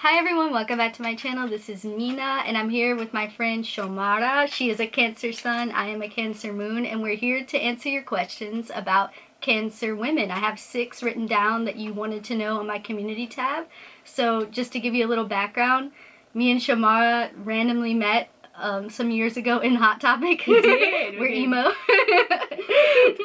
Hi everyone, welcome back to my channel. This is Mina and I'm here with my friend Shomara. She is a Cancer Sun, I am a Cancer Moon, and we're here to answer your questions about Cancer women. I have 6 written down that you wanted to know on my community tab. So just to give you a little background, me and Shomara randomly met some years ago in Hot Topic. We did. We're emo.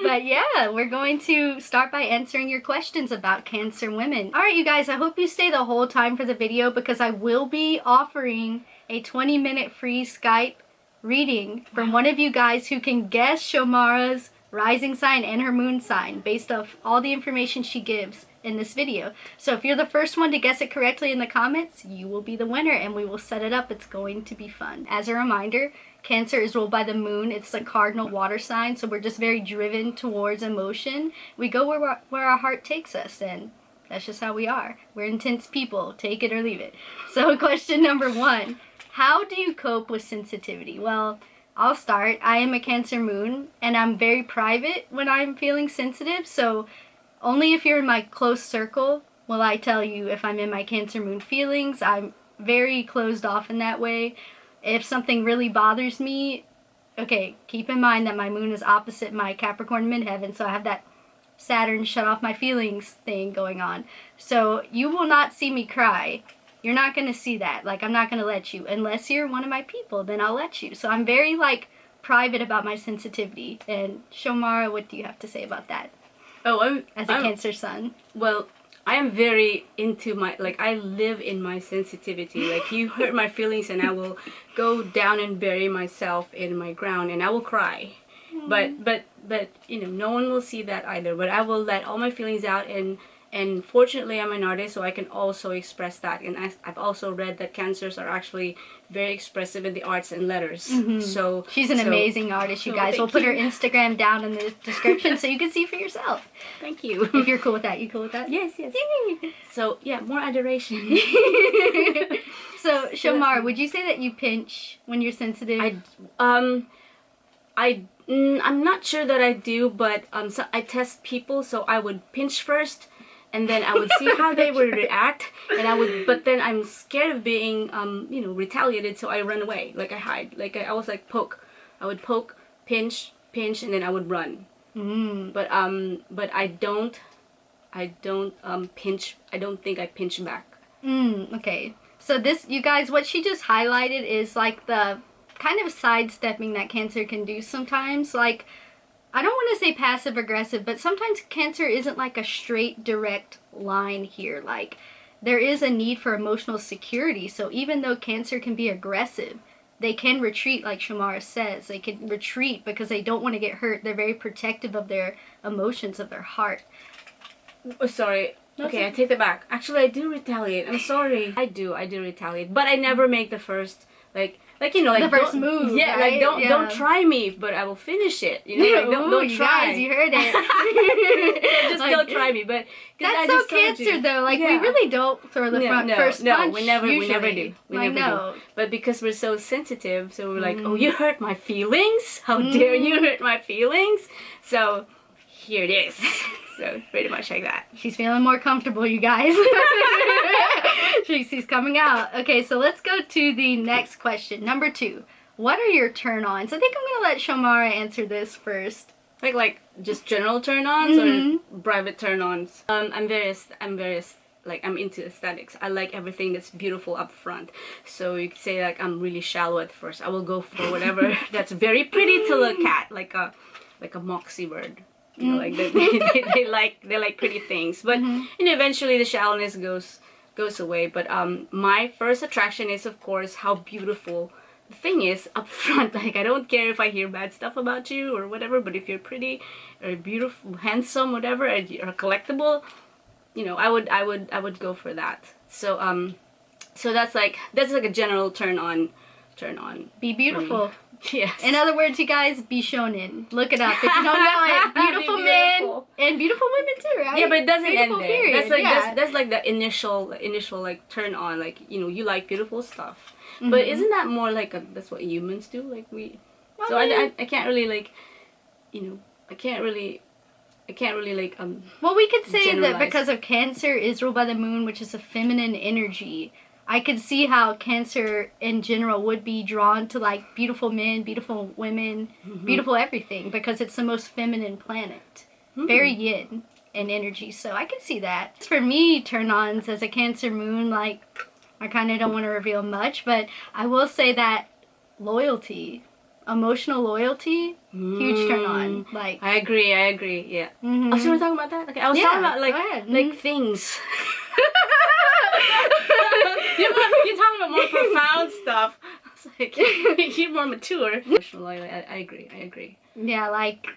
But yeah, we're going to start by answering your questions about Cancer women. Alright you guys, I hope you stay the whole time for the video because I will be offering a 20-minute free Skype reading from one of you guys who can guess Shomara's rising sign and her moon sign based off all the information she gives in this video. So if you're the first one to guess it correctly in the comments, you will be the winner and we will set it up. It's going to be fun. As a reminder, Cancer is ruled by the moon. It's the cardinal water sign, so we're just very driven towards emotion. We go where our heart takes us, and that's just how we are. We're intense people. Take it or leave it. So question number 1. How do you cope with sensitivity? Well, I'll start. I am a Cancer moon, and I'm very private when I'm feeling sensitive, so only if you're in my close circle will I tell you if I'm in my Cancer moon feelings. I'm very closed off in that way. If something really bothers me, okay, keep in mind that my moon is opposite my Capricorn midheaven, so I have that Saturn shut off my feelings thing going on. So you will not see me cry. You're not going to see that. Like, I'm not going to let you. Unless you're one of my people, then I'll let you. So I'm very, private about my sensitivity. And Shomara, what do you have to say about that? Oh, As a Cancer Sun. Well, I am very into my, I live in my sensitivity. Like, you hurt my feelings and I will go down and bury myself in my ground and I will cry. But you know, no one will see that either. But I will let all my feelings out, and fortunately I'm an artist, so I can also express that. And I've also read that Cancers are actually very expressive in the arts and letters. So she's an amazing artist, you guys. We'll put her Instagram down in the description so you can see for yourself. Thank you. If you're cool with that. You cool with that? Yes, yes. So yeah, more adoration. So Shomara, would you say that you pinch when you're sensitive? I'm not sure that I do, but so I test people, so I would pinch first, and then I would see how they would react, and but then I'm scared of being, you know, retaliated, so I run away, like I hide, like I was like poke. I would poke, pinch, and then I would run. But I don't pinch. I don't think I pinch back. Okay. So this, you guys, what she just highlighted is like the kind of sidestepping that Cancer can do sometimes. Like, I don't want to say passive aggressive, but sometimes Cancer isn't like a straight direct line here. Like, there is a need for emotional security. So even though Cancer can be aggressive, they can retreat, like Shomara says. They can retreat because they don't want to get hurt. They're very protective of their emotions, of their heart. Oh, sorry. Okay, I take that back. Actually, I do retaliate. I'm sorry. I do retaliate, but I never make the first you know, like the first move. Yeah, right? like don't try me, but I will finish it. You know, like don't you try. Guys, you heard it. Just don't try me. But that's so Cancer though. Like, we really don't throw the first punch. we never do. We never do. But because we're so sensitive, so we're like, oh, you hurt my feelings. How dare you hurt my feelings? So here it is. So pretty much like that. She's feeling more comfortable, you guys. She's coming out. Okay, so let's go to the next question. Number 2. What are your turn-ons? I think I'm gonna let Shomara answer this first. Like just general turn-ons or private turn-ons? I'm into aesthetics. I like everything that's beautiful up front. So you could say like I'm really shallow at first. I will go for whatever that's very pretty to look at, like a moxie bird. You know, like they like pretty things, but you know, eventually the shallowness goes away. But my first attraction is, of course, how beautiful the thing is up front. Like, I don't care if I hear bad stuff about you or whatever, but if you're pretty or beautiful, handsome, whatever, or collectible, you know, I would go for that. So so that's like a general turn on. Be beautiful. Yes. In other words, you guys, be shonen. Look it up if you don't know it. Beautiful men and beautiful women too, right? Yeah, but it doesn't beautiful end there. Period. That's like that's like the initial like turn on. Like, you know, you like beautiful stuff. But isn't that more like that's what humans do? Like we. Well, so I can't really like, you know, I can't really like Well, we could say generalize. that because of Cancer is ruled by the moon, which is a feminine energy. I could see how Cancer in general would be drawn to like beautiful men, beautiful women, beautiful everything, because it's the most feminine planet. Very yin in energy, so I can see that. For me, turn-ons as a Cancer moon, like, I kind of don't want to reveal much, but I will say that loyalty, emotional loyalty, huge turn-on. Like, I agree, yeah. Oh, so we're talking about that? Okay, I was talking about like things. You're talking about more profound stuff. It's like, you're more mature. Emotional loyalty, I agree. Yeah, like,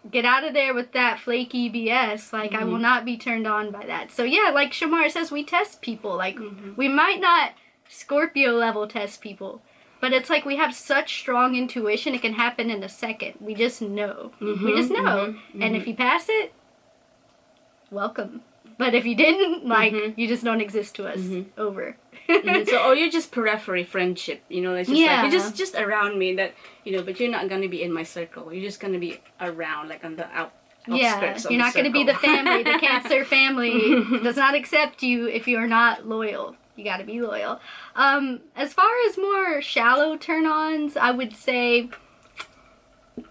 get out of there with that flaky BS. Like, I will not be turned on by that. So yeah, like Shamar says, we test people. Like, we might not Scorpio level test people, but it's like we have such strong intuition, it can happen in a second. We just know. We just know. And if you pass it, welcome. But if you didn't, like, you just don't exist to us. Over. So, or you're just periphery friendship, you know, it's just like, you're just around me, that, you know, but you're not going to be in my circle. You're just going to be around, like, on the outskirts of you're not going to be the family. The Cancer family does not accept you if you're not loyal. You got to be loyal. As far as more shallow turn-ons, I would say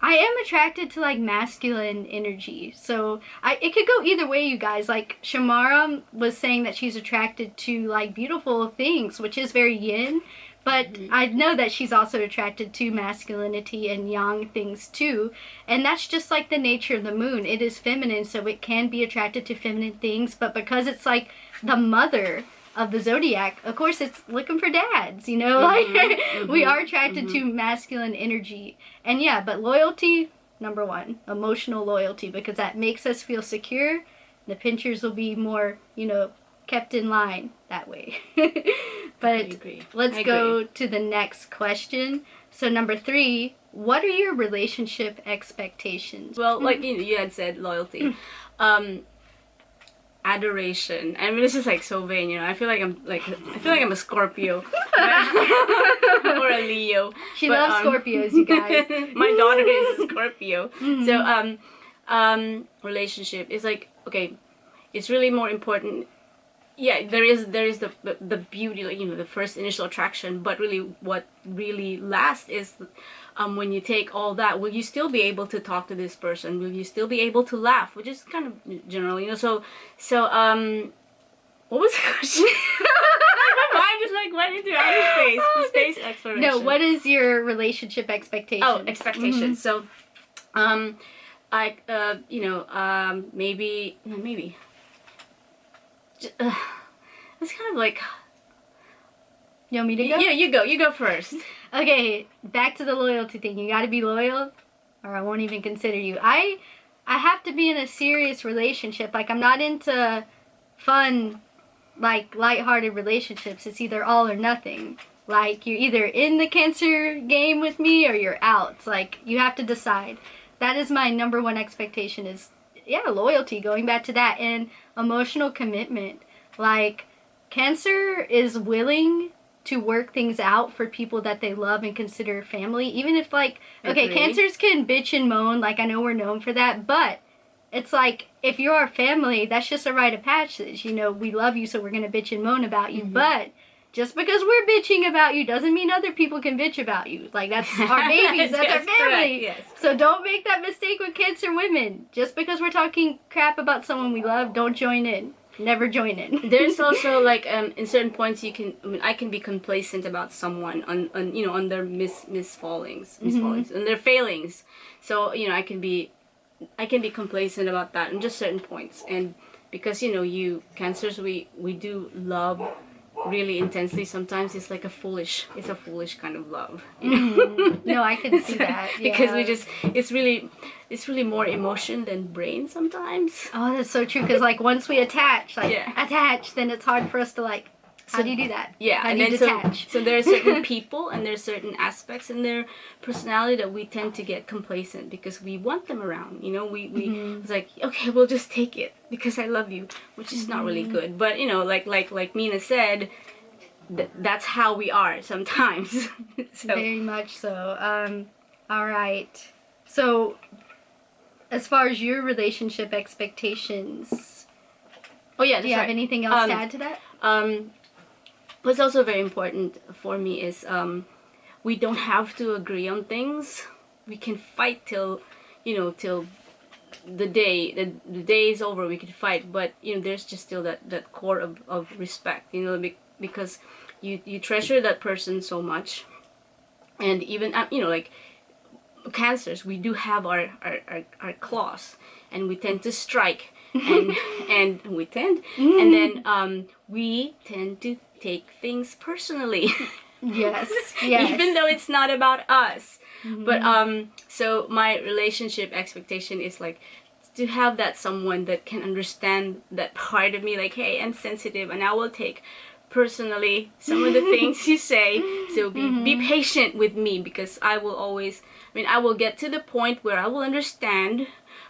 I am attracted to like masculine energy. So it could go either way, you guys. Like Shamara was saying that she's attracted to like beautiful things, which is very yin. But I know that she's also attracted to masculinity and yang things too. And that's just like the nature of the moon. It is feminine, so it can be attracted to feminine things. But because it's like the mother of the zodiac, of course it's looking for dads, you know, like we are attracted to masculine energy. And yeah, but loyalty, number one, emotional loyalty, because that makes us feel secure. The pinchers will be more, you know, kept in line that way. But let's go to the next question. So number 3, what are your relationship expectations? Well, like you had said, loyalty. Adoration. I mean, this is like so vain, you know. I feel like I'm a Scorpio or a Leo. She loves Scorpios, you guys. My daughter is a Scorpio. So relationship is like, okay, it's really more important. Yeah, there is the beauty, like, you know, the first initial attraction, but really what really lasts is when you take all that, will you still be able to talk to this person? Will you still be able to laugh? Which is kind of general, you know. So what was the question? My mind just like went into outer space exploration. No, what is your relationship expectation? Oh, expectations. So, maybe. It's kind of like. You want me to go? Yeah, you go first. Okay, back to the loyalty thing. You gotta be loyal, or I won't even consider you. I have to be in a serious relationship. Like, I'm not into fun, like, lighthearted relationships. It's either all or nothing. Like, you're either in the Cancer game with me or you're out. It's like, you have to decide. That is my number one expectation is, yeah, loyalty, going back to that, and emotional commitment. Like, Cancer is willing to work things out for people that they love and consider family, even if, like, okay, Cancers can bitch and moan, like, I know we're known for that, but it's like, if you're our family, that's just a rite of passage, you know, we love you, so we're gonna bitch and moan about you, but just because we're bitching about you doesn't mean other people can bitch about you. Like, that's our babies, that's our family. Yes. So don't make that mistake with Cancer women. Just because we're talking crap about someone we love, don't join in. Never join in. There's also like in certain points I can be complacent about someone on you know, on their misfallings, and their failings. So, you know, I can be complacent about that in just certain points. And because, you know, you Cancers, we do love really intensely. Sometimes it's like a foolish kind of love, you know? No, I can see that. Yeah. Because it's really more emotion than brain sometimes. Oh, that's so true. Because like once we attach, then it's hard for us to like. How do you do that? Yeah, how and do you then detach? so there are certain people and there are certain aspects in their personality that we tend to get complacent because we want them around. You know, we it's like, okay, we'll just take it because I love you, which is not really good. But, you know, like Mina said, that's how we are sometimes. So. Very much so. All right. So, as far as your relationship expectations, oh yeah, do you have anything else to add to that? what's also very important for me is we don't have to agree on things. We can fight till, till the day is over. We can fight, but there's just still that core of respect, because you treasure that person so much. And even like Cancers, we do have our claws, and we tend to strike, and we tend and then we tend to take things personally. Yes. Even though it's not about us. But so my relationship expectation is like to have that someone that can understand that part of me, like, hey, I'm sensitive and I will take personally some of the things you say, so be patient with me, because I will get to the point where I will understand,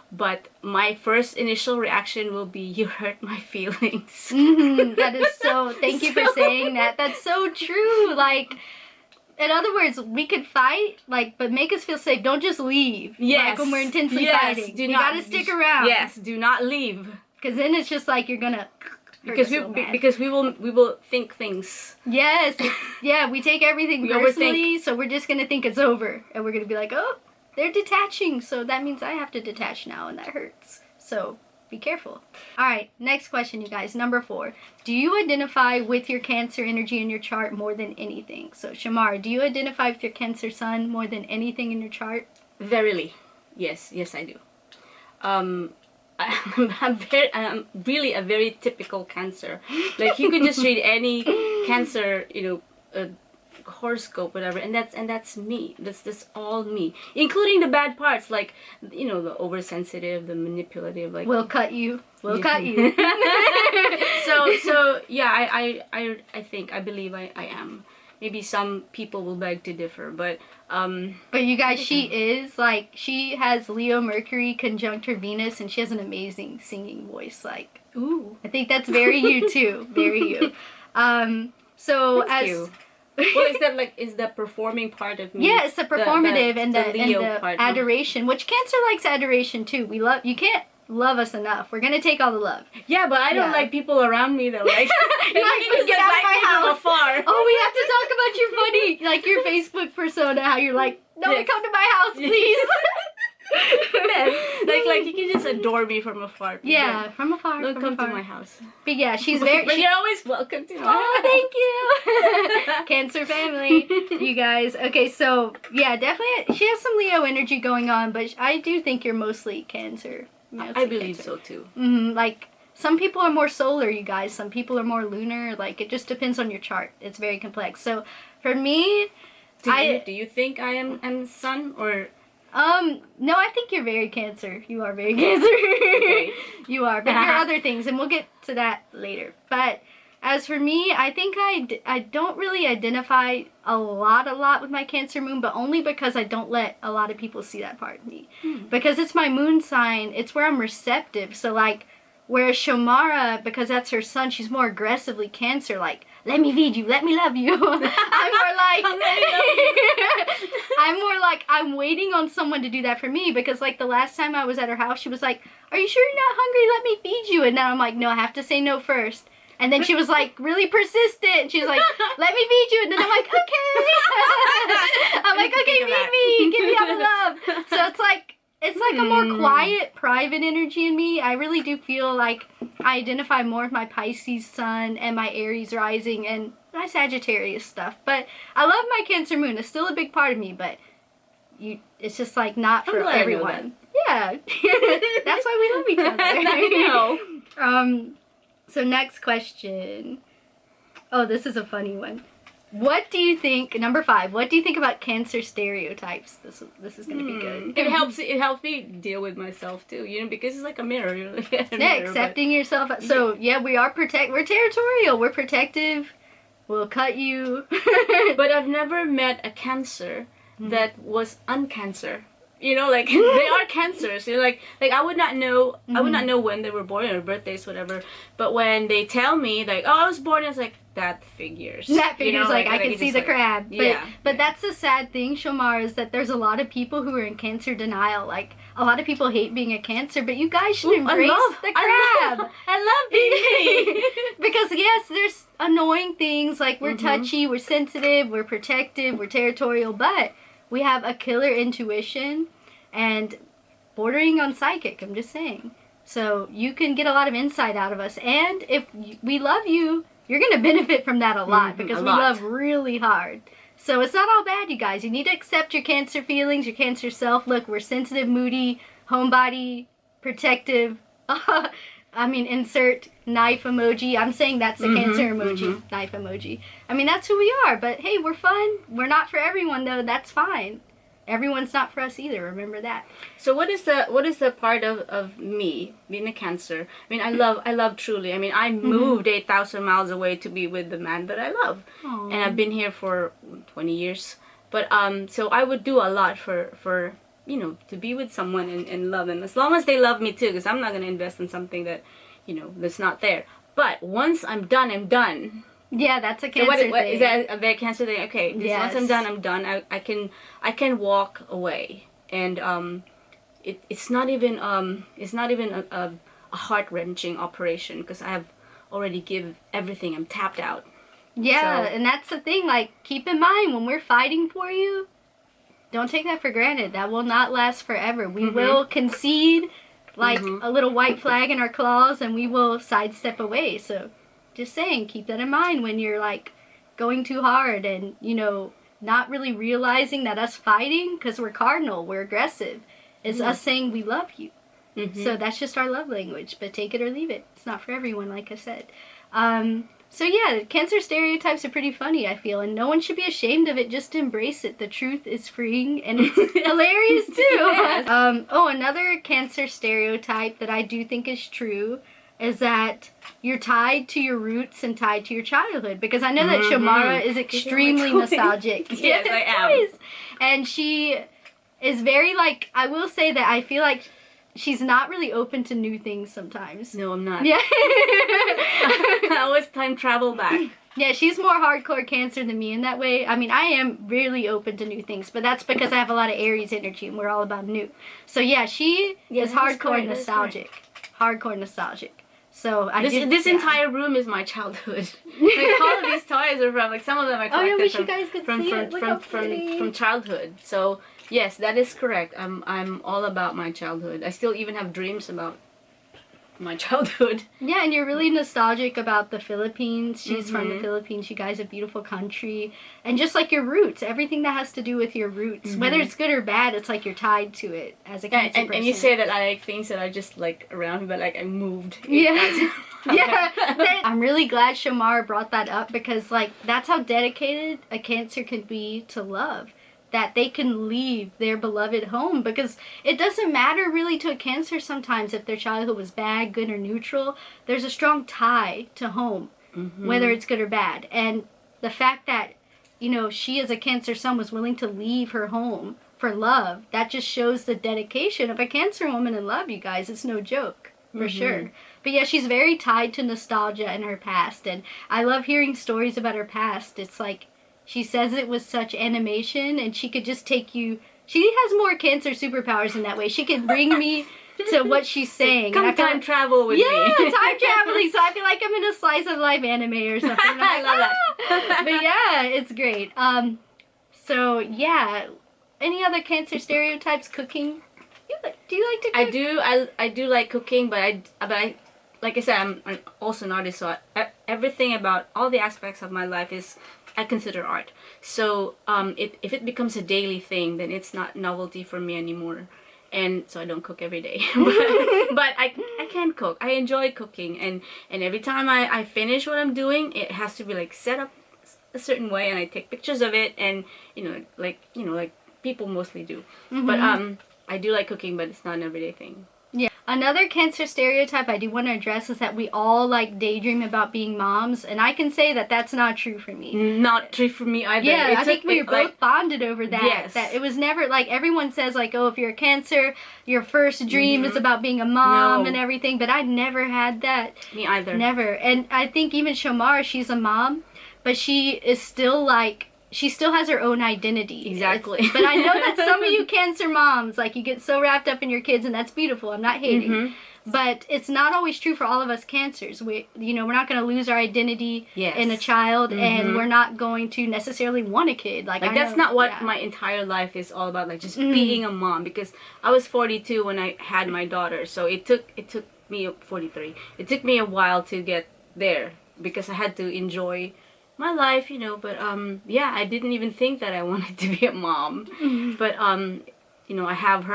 but my first initial reaction will be, you hurt my feelings. That is so, thank you for saying that. That's so true. Like, in other words, we could fight, like, but make us feel safe. Don't just leave. Yes. Like when we're intensely fighting. You gotta stick around. Yes, do not leave. Because then it's just like you're gonna because we will think things. Yes. Yeah, we take everything personally, so we're just gonna think it's over. And we're gonna be like, oh, they're detaching, so that means I have to detach now, and that hurts. So be careful. Alright, next question, you guys. Number 4. Do you identify with your Cancer energy in your chart more than anything? So, Shamar, do you identify with your Cancer sun more than anything in your chart? Verily. Yes, I do. I'm really a very typical Cancer. Like, you could just read any Cancer, horoscope, whatever, and that's me. That's all me, including the bad parts, like the oversensitive, the manipulative, like we'll cut you. So yeah, I believe I am. Maybe some people will beg to differ, but you guys, she has Leo Mercury conjunct her Venus, and she has an amazing singing voice. Like, ooh, I think that's very you too, very you. So thank as you. Well, is that performing part of me? Yeah, it's the performative and the Leo part, adoration, which Cancer likes adoration too. You can't love us enough. We're gonna take all the love. Yeah, but I don't like people around me that like. Get out of my house. Afar. Oh, we have to talk about your funny, like your Facebook persona. How you're like, no, come to my house, please. like you can just adore me from afar. Yeah, from afar. Don't come to my house. But yeah, she's very. But you're always welcome to my house. Oh, thank you, Cancer family, you guys. Okay, so yeah, definitely, she has some Leo energy going on, but I do think you're mostly Cancer. I believe so too. Like, some people are more solar, you guys. Some people are more lunar. Like, it just depends on your chart. It's very complex. So for me, do you think I am sun or? No, I think you're very Cancer. You are very Cancer. Okay. You are, but there are other things, and we'll get to that later. But as for me, I think I don't really identify a lot with my Cancer moon, but only because I don't let a lot of people see that part of me. Because it's my moon sign, it's where I'm receptive. So, like, whereas Shomara, because that's her sun, she's more aggressively Cancer, like, let me feed you, let me love you. I'm more like, I'm waiting on someone to do that for me, because like the last time I was at her house, she was like, are you sure you're not hungry? Let me feed you. And now I'm like, no, I have to say no first. And then she was like really persistent. She was like, let me feed you. And then I'm like, okay. I'm like, okay, feed me. Give me all the love. So it's like a more quiet, private energy in me. I really do feel like I identify more with my Pisces sun and my Aries rising and my Sagittarius stuff. But I love my Cancer moon. It's still a big part of me, but it's just like not for everyone. Yeah. That's why we love each other. I know. So next question. Oh, this is a funny one. What do you think, number 5, what do you think about Cancer stereotypes? This is going to be good. It helps me deal with myself too, because it's like a mirror. You're like accepting yourself. So, yeah, we're territorial, we're protective, we'll cut you. But I've never met a Cancer that was uncancer. They are Cancers. Like I would not know when they were born or birthdays, whatever. But when they tell me, like, oh, I was born, it's like, that figures. That figures, like I can it's see just the like, crab. But, yeah. but that's the sad thing, Shomar, is that there's a lot of people who are in Cancer denial. Like, a lot of people hate being a Cancer, but you guys should embrace the crab. I love being me. Because, yes, there's annoying things, like we're touchy, we're sensitive, we're protective, we're territorial, but we have a killer intuition and bordering on psychic, I'm just saying. So you can get a lot of insight out of us, and if we love you, you're going to benefit from that a lot, because we love really hard. So it's not all bad, you guys. You need to accept your Cancer feelings, your Cancer self. Look, we're sensitive, moody, homebody, protective. I mean, insert knife emoji. I'm saying that's the Cancer emoji, knife emoji. I mean, that's who we are. But hey, we're fun. We're not for everyone, though. That's fine. Everyone's not for us either. Remember that. So what is the part of me being a Cancer? I mean, I love truly. I mean, I moved 8,000 miles away to be with the man that I love. Aww. And I've been here for 20 years. But so I would do a lot for you know, to be with someone and love them, as long as they love me too, because I'm not going to invest in something that, you know, that's not there. But once I'm done, I'm done. Yeah, that's a Cancer thing. thing. Is that a very Cancer thing? Okay, Yes. once I'm done. I can walk away, and it's not even a heart-wrenching operation, because I have already give everything. I'm tapped out. Yeah, So- and that's the thing. Like, keep in mind, when we're fighting for you, don't take that for granted. That will not last forever. We will concede, like a little white flag in our claws, and we will sidestep away. So, just saying, keep that in mind when you're, like, going too hard and, you know, not really realizing that us fighting, because we're cardinal, we're aggressive, is us saying we love you. So that's just our love language, but take it or leave it. It's not for everyone, like I said. So yeah, Cancer stereotypes are pretty funny, I feel, and no one should be ashamed of it. Just embrace it. The truth is freeing, and it's hilarious too. Yes. Oh, another Cancer stereotype that I do think is true is that you're tied to your roots and tied to your childhood, because I know that Shamara is extremely nostalgic. Yes, I am. Yes. And she is very, like, I will say that I feel like she's not really open to new things sometimes. No, I'm not. Yeah. I always time travel back. Yeah, she's more hardcore Cancer than me in that way. I mean, I am really open to new things, but that's because I have a lot of Aries energy and we're all about new. So yeah, she is hardcore nostalgic. Hardcore nostalgic. So this entire room is my childhood. Like, all of these toys are from, like, some of them I collected I wish you guys could see it. Look how pretty. from childhood. So yes, that is correct. I'm all about my childhood. I still even have dreams about my childhood. Yeah, and you're really nostalgic about the Philippines. She's from the Philippines. You guys have a beautiful country. And just like your roots, everything that has to do with your roots, whether it's good or bad, it's like you're tied to it as a Cancer person. And you say that I like things that are just, like, around me, but, like, I moved. Yeah. Yeah. I'm really glad Shamar brought that up, because, like, that's how dedicated a Cancer can be to love. That they can leave their beloved home, because it doesn't matter really to a Cancer sometimes if their childhood was bad, good, or neutral. There's a strong tie to home, whether it's good or bad. And the fact that, you know, she as a Cancer son was willing to leave her home for love, that just shows the dedication of a Cancer woman in love, you guys. It's no joke, for sure. But yeah, she's very tied to nostalgia and her past, and I love hearing stories about her past. It's like, she says it with such animation, and she could just take you... She has more Cancer superpowers in that way. She could bring me to what she's saying. Come time travel with me. Yeah, time traveling. So I feel like I'm in a slice of life anime or something. I love that. But yeah, it's great. So yeah, any other Cancer stereotypes? Cooking? Do you like to cook? I do like cooking, but I like I said, I'm also an artist, so everything about all the aspects of my life is, I consider art. So if it becomes a daily thing, then it's not novelty for me anymore. And so I don't cook every day. but I can cook. I enjoy cooking, and every time I finish what I'm doing, it has to be, like, set up a certain way, and I take pictures of it, and like people mostly do. But I do like cooking, but it's not an everyday thing. Yeah. Another Cancer stereotype I do want to address is that we all, like, daydream about being moms, and I can say that that's not true for me. Not true for me either. Yeah, I think we were both bonded over that. Yes. That it was never, like, everyone says, like, oh, if you're a Cancer, your first dream is about being a mom and everything, but I never had that. Me either. Never. And I think even Shamar, she's a mom, but she is still like, she still has her own identity. Exactly. But I know that some of you Cancer moms, like, you get so wrapped up in your kids, and that's beautiful. I'm not hating. But it's not always true for all of us Cancers. We're not going to lose our identity in a child, and we're not going to necessarily want a kid. Like that's not what my entire life is all about. Like, just being a mom. Because I was 42 when I had my daughter, so it took me 43. It took me a while to get there because I had to enjoy my life, you know. But yeah, I didn't even think that I wanted to be a mom. But you know, I have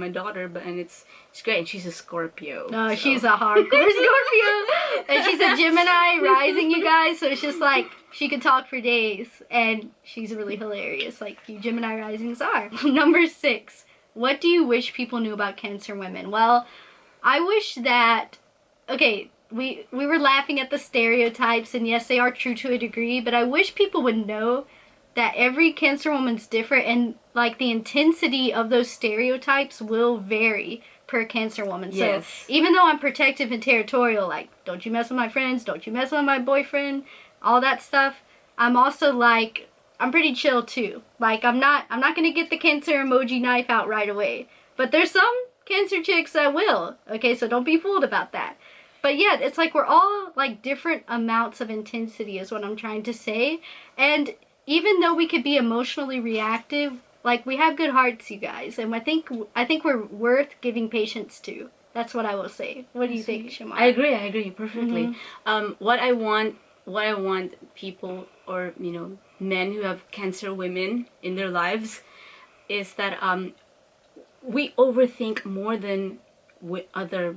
my daughter, and it's great. And she's a Scorpio. No, so. She's a hardcore Scorpio. And she's a Gemini rising, you guys. So it's just like, she could talk for days. And she's really hilarious, like you Gemini risings are. Number 6. What do you wish people knew about Cancer women? Well, I wish that, okay, we were laughing at the stereotypes, and yes, they are true to a degree, but I wish people would know that every Cancer woman's different, and like the intensity of those stereotypes will vary per Cancer woman. Yes. So even though I'm protective and territorial, like, don't you mess with my friends, don't you mess with my boyfriend, all that stuff, I'm also like, I'm pretty chill too. Like, I'm not gonna get the Cancer emoji knife out right away. But there's some Cancer chicks that will. Okay, so don't be fooled about that. But yeah, it's like we're all like different amounts of intensity is what I'm trying to say. And even though we could be emotionally reactive, like, we have good hearts, you guys, and I think we're worth giving patience to. That's what I will say. What do you think, Shamar? I agree perfectly. What I want people, or you know, men who have Cancer women in their lives, is that we overthink more than other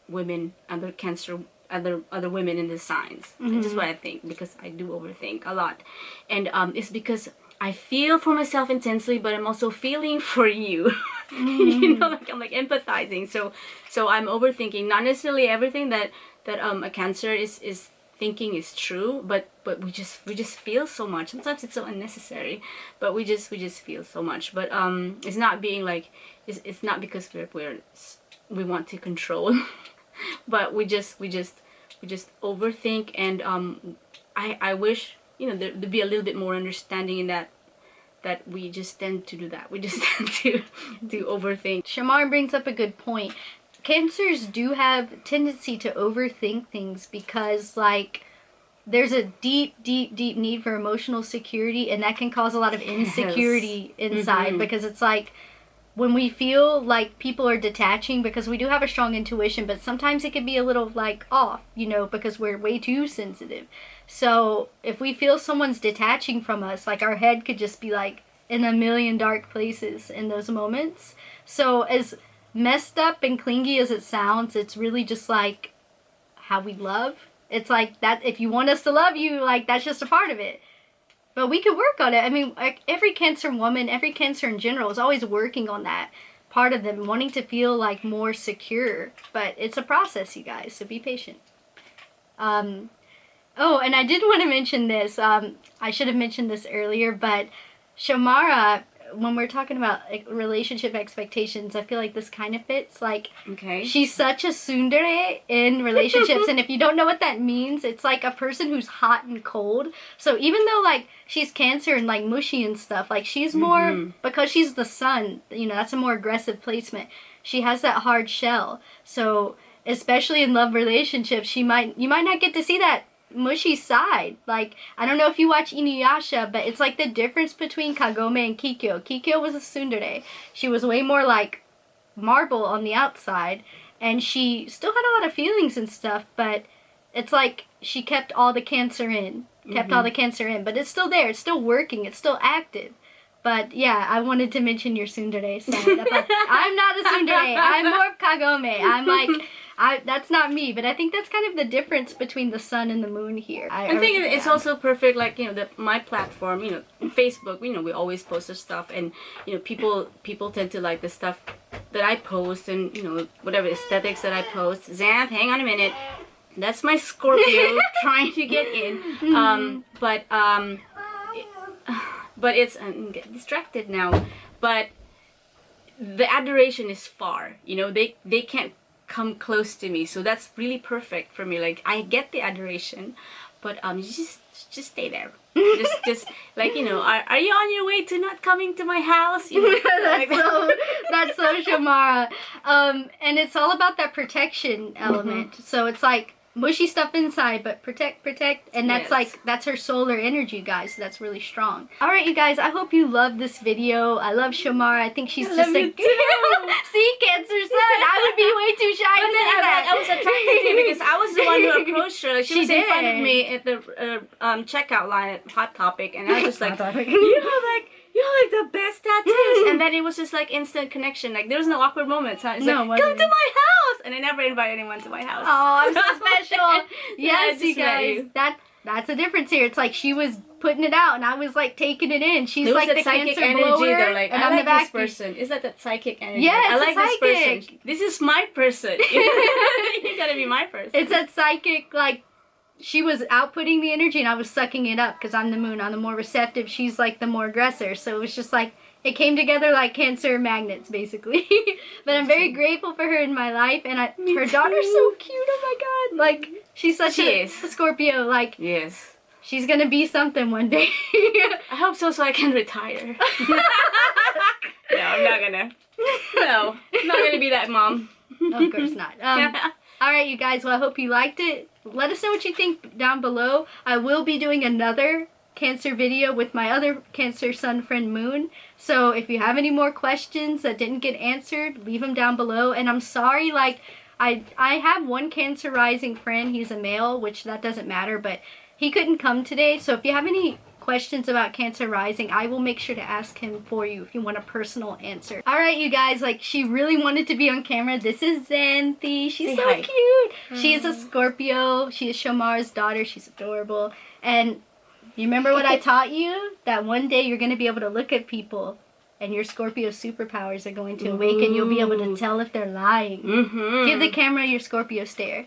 women, other Cancer, other women in the signs. This is what I think, because I do overthink a lot, and it's because I feel for myself intensely, but I'm also feeling for you. You know, like, I'm like empathizing. So I'm overthinking. Not necessarily everything that a Cancer is thinking is true, but we just feel so much. Sometimes it's so unnecessary, but we just feel so much. But it's not being like, it's not because we want to control. But we just overthink, and I wish, you know, there'd be a little bit more understanding in that we just tend to do that. We just tend to overthink. Shamar brings up a good point. Cancers do have a tendency to overthink things because, like, there's a deep need for emotional security, and that can cause a lot of insecurity inside, because it's like, when we feel like people are detaching, because we do have a strong intuition, but sometimes it can be a little like off, you know, because we're way too sensitive. So if we feel someone's detaching from us, like, our head could just be like in a million dark places in those moments. So as messed up and clingy as it sounds, it's really just like how we love. It's like that, if you want us to love you, like, that's just a part of it. But we could work on it. I mean, like, every Cancer woman, every Cancer in general is always working on that part of them, wanting to feel like more secure. But it's a process, you guys, so be patient. Oh, and I did want to mention this. I should have mentioned this earlier, but Shamara, when we're talking about, like, relationship expectations, I feel like this kind of fits. Like, she's such a tsundere in relationships, and if you don't know what that means, it's like a person who's hot and cold. So even though, like, she's Cancer and, like, mushy and stuff, like, she's more, because she's the sun, you know, that's a more aggressive placement. She has that hard shell. So especially in love relationships, you might not get to see that mushy side. Like, I don't know if you watch Inuyasha, but it's like the difference between Kagome and Kikyo. Kikyo was a tsundere. She was way more like marble on the outside, and she still had a lot of feelings and stuff, but it's like she kept all the Cancer in. But it's still there. It's still working. It's still active. But yeah, I wanted to mention your tsundere side. I'm not a tsundere. I'm more of Kagome. I'm like, that's not me, but I think that's kind of the difference between the sun and the moon here. I think it's also perfect, like, you know, my platform, you know, Facebook, you know, we always post our stuff, and, you know, people tend to like the stuff that I post, and, you know, whatever aesthetics that I post. Xanth, hang on a minute. That's my Scorpio trying to get in. But it's, I'm getting distracted now. But the adoration is far, you know, they can't come close to me, so that's really perfect for me. Like, I get the adoration, but just stay there. just like, you know, are you on your way to not coming to my house? You know, that's so Shamara. And it's all about that protection element. So it's like mushy stuff inside, but protect, and that's like, that's her solar energy, guys. So that's really strong. All right, you guys, I hope you love this video. I love Shamara. I think she's just a see, Cancer sun. I would be way too shy to say that. I was attracted to you because I was the one who approached her. Like, she was in front of me at the checkout line at Hot Topic, and I was just like, you're like the best tattoos. And then it was just like instant connection. Like, there was no awkward moments. Huh? It's like, come to my house. And I never invite anyone to my house. Oh, I'm so special. Yes, you guys. That's the difference here. It's like she was putting it out, and I was like taking it in. She's like the psychic Cancer energy, blower, though. Like, and I I'm like the this person. Is that psychic energy? Yeah, I like psychic. this person. This is my person. You gotta be my person. It's that psychic, like, she was outputting the energy and I was sucking it up because I'm the moon. I'm the more receptive. She's like the more aggressor. So it was just like, it came together like Cancer magnets, basically. But I'm very grateful for her in my life. And her daughter's so cute. Oh my God. Like, she's such a Scorpio. Like, yes. She's going to be something one day. I hope so I can retire. No, I'm not gonna. No, I'm not gonna be that mom. Of course not. Alright, you guys, well, I hope you liked it. Let us know what you think down below. I will be doing another Cancer video with my other Cancer sun friend Moon. So if you have any more questions that didn't get answered, leave them down below. And I'm sorry, like, I have one Cancer rising friend. He's a male, which that doesn't matter, but he couldn't come today. So if you have any questions about Cancer rising, I will make sure to ask him for you if you want a personal answer. All right, you guys, like, she really wanted to be on camera. This is Xanthi. She's so cute. She is a Scorpio. She is Shomar's daughter. She's adorable. And you remember what I taught you? That one day you're going to be able to look at people and your Scorpio superpowers are going to awaken. You'll be able to tell if they're lying. Give the camera your Scorpio stare.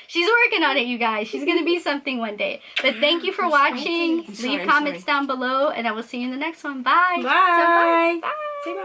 She's working on it, you guys. She's going to be something one day. But thank you for watching. Leave comments down below, and I will see you in the next one. Bye. Bye. Bye. Say bye.